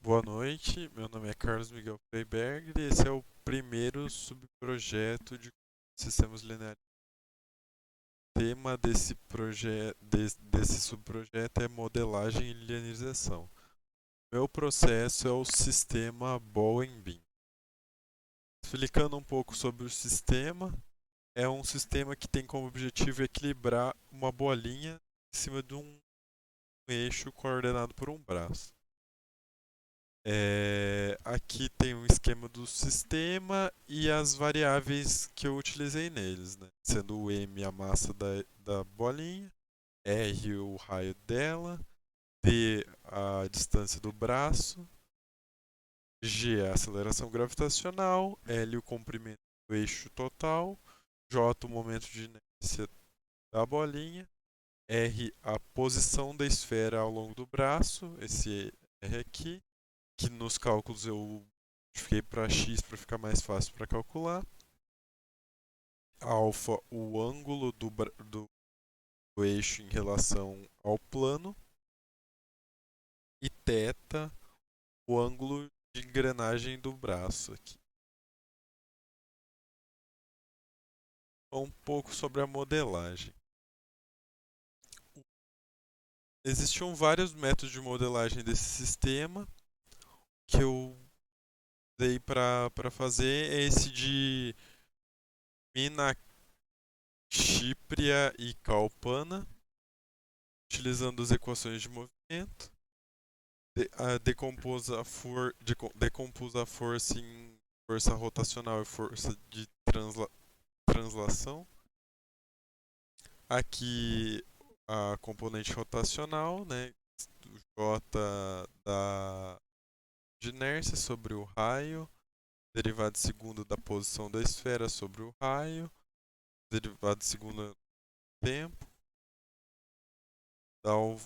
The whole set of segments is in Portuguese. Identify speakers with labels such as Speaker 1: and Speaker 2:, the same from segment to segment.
Speaker 1: Boa noite, meu nome é Carlos Miguel Freiberg e esse é o primeiro subprojeto de sistemas lineares. O tema desse subprojeto é modelagem e linearização. Meu processo é o sistema Ball and Beam. Explicando um pouco sobre o sistema, é um sistema que tem como objetivo equilibrar uma bolinha em cima de um eixo coordenado por um braço. Aqui tem um esquema do sistema e as variáveis que eu utilizei neles, né? Sendo o m a massa da bolinha, r o raio dela, d a distância do braço, g a aceleração gravitacional, l o comprimento do eixo total, j o momento de inércia da bolinha, r a posição da esfera ao longo do braço, esse r aqui, que nos cálculos eu modifiquei para x para ficar mais fácil para calcular. Alfa, o ângulo do eixo em relação ao plano. E θ, o ângulo de engrenagem do braço aqui. Um pouco sobre a modelagem. Existiam vários métodos de modelagem desse sistema. Que eu dei para fazer é esse de Mina, Chipria e Kalpana, utilizando as equações de movimento. Decompus a força em força rotacional e força de translação. Aqui a componente rotacional, né? J da de inércia sobre o raio, derivada segunda da posição da esfera sobre o raio, derivada segunda do tempo, dá o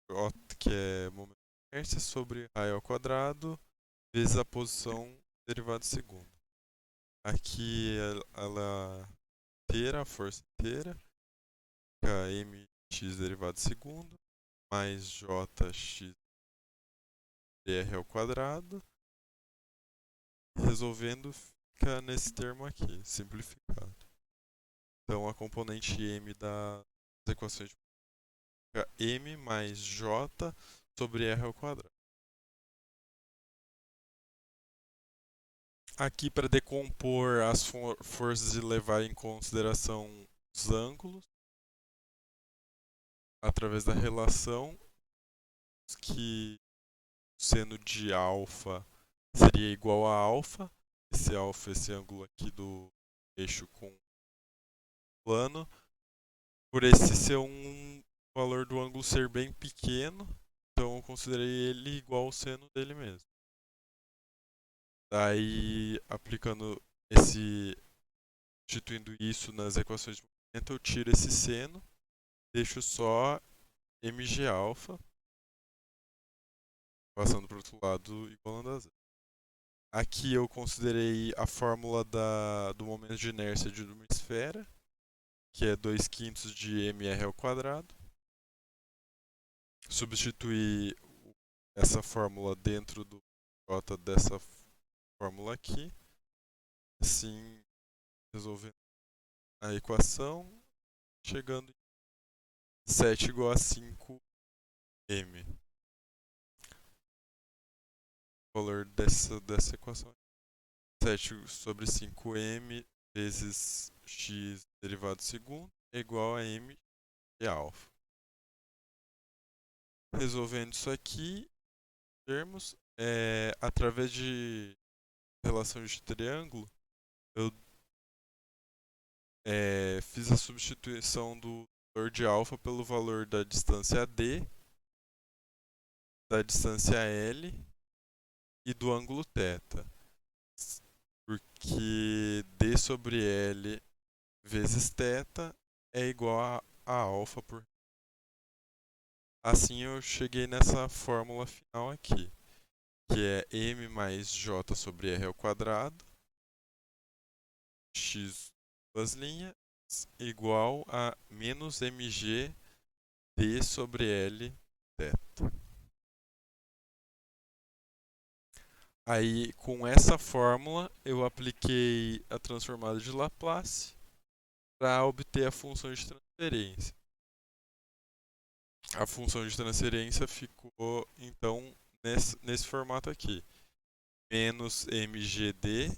Speaker 1: J, que é momento de inércia, sobre raio ao quadrado, vezes a posição derivada segunda. Aqui ela inteira, a força inteira, fica mx derivado segundo, mais jx dr ao quadrado. Resolvendo, fica nesse termo aqui, simplificado. Então a componente m das equações fica m mais j sobre r ao quadrado. Aqui para decompor as forças e levar em consideração os ângulos, através da relação que o seno de alfa seria igual a alfa, esse ângulo aqui do eixo com o plano, por esse ser um valor do ângulo ser bem pequeno, então eu considerei ele igual ao seno dele mesmo. Daí, aplicando substituindo isso nas equações de movimento, eu tiro esse seno, deixo só mg alfa, passando para o outro lado igualando a zero. Aqui eu considerei a fórmula do momento de inércia de uma esfera, que é 2 quintos de mr ao quadrado. Substituir essa fórmula dentro do J dessa fórmula aqui. Assim, resolvendo a equação, chegando em 7 igual a 5m. O valor dessa equação é 7 sobre 5m vezes x derivado segundo é igual a m de alfa. Resolvendo isso aqui, termos, através de relação de triângulo, eu fiz a substituição do valor de alfa pelo valor da distância d, da distância L e do ângulo θ. Porque d sobre L vezes θ é igual a alfa por. Assim eu cheguei nessa fórmula final aqui, que é m mais j sobre r ao quadrado, x duas linhas, igual a menos mg d sobre L θ. Aí, com essa fórmula, eu apliquei a transformada de Laplace para obter a função de transferência. A função de transferência ficou, então, nesse formato aqui. Menos mgd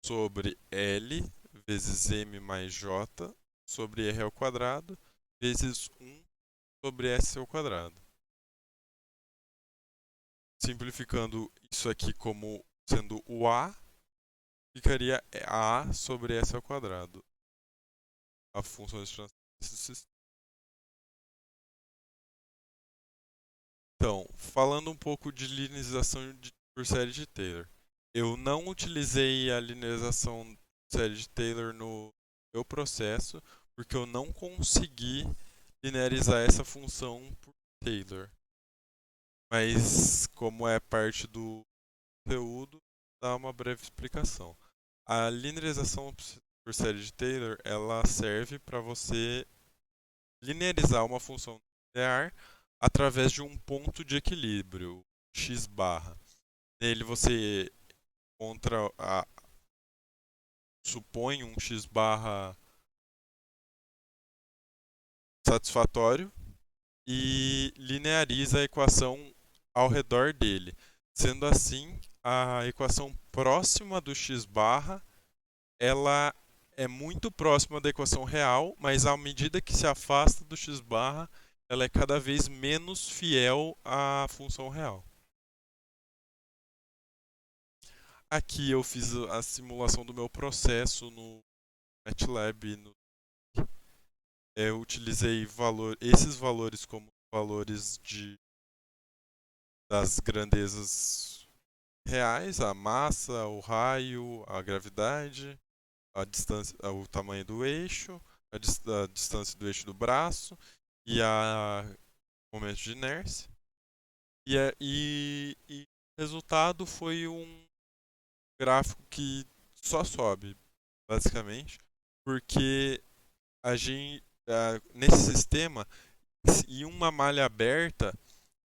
Speaker 1: sobre L vezes m mais j sobre r ao quadrado vezes 1 sobre s ao quadrado. Simplificando isso aqui como sendo o a, ficaria a sobre s ao quadrado. A função de transferência do sistema. Então, falando um pouco de linearização por série de Taylor. Eu não utilizei a linearização por série de Taylor no meu processo, porque eu não consegui linearizar essa função por Taylor. Mas, como é parte do conteúdo, dá uma breve explicação. A linearização por série de Taylor, ela serve para você linearizar uma função linear através de um ponto de equilíbrio, x barra. Nele você supõe um x barra satisfatório e lineariza a equação ao redor dele. Sendo assim, a equação próxima do x barra, ela é muito próxima da equação real, mas à medida que se afasta do x barra, ela é cada vez menos fiel à função real. Aqui eu fiz a simulação do meu processo no MATLAB. Eu utilizei esses valores como valores das grandezas reais, a massa, o raio, a gravidade, a distância, o tamanho do eixo, a distância do eixo do braço e o momento de inércia. E o resultado foi um gráfico que só sobe, basicamente, porque nesse sistema, em uma malha aberta,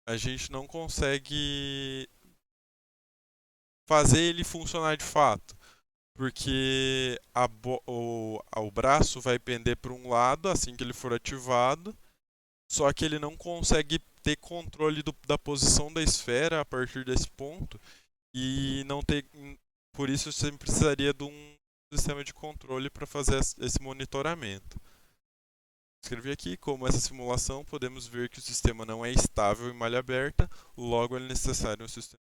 Speaker 1: a gente não consegue fazer ele funcionar de fato, porque o braço vai pender para um lado assim que ele for ativado, só que ele não consegue ter controle da posição da esfera a partir desse ponto e não ter, por isso você precisaria de um sistema de controle para fazer esse monitoramento. Escrevi aqui, como essa simulação, podemos ver que o sistema não é estável em malha aberta, logo é necessário um sistema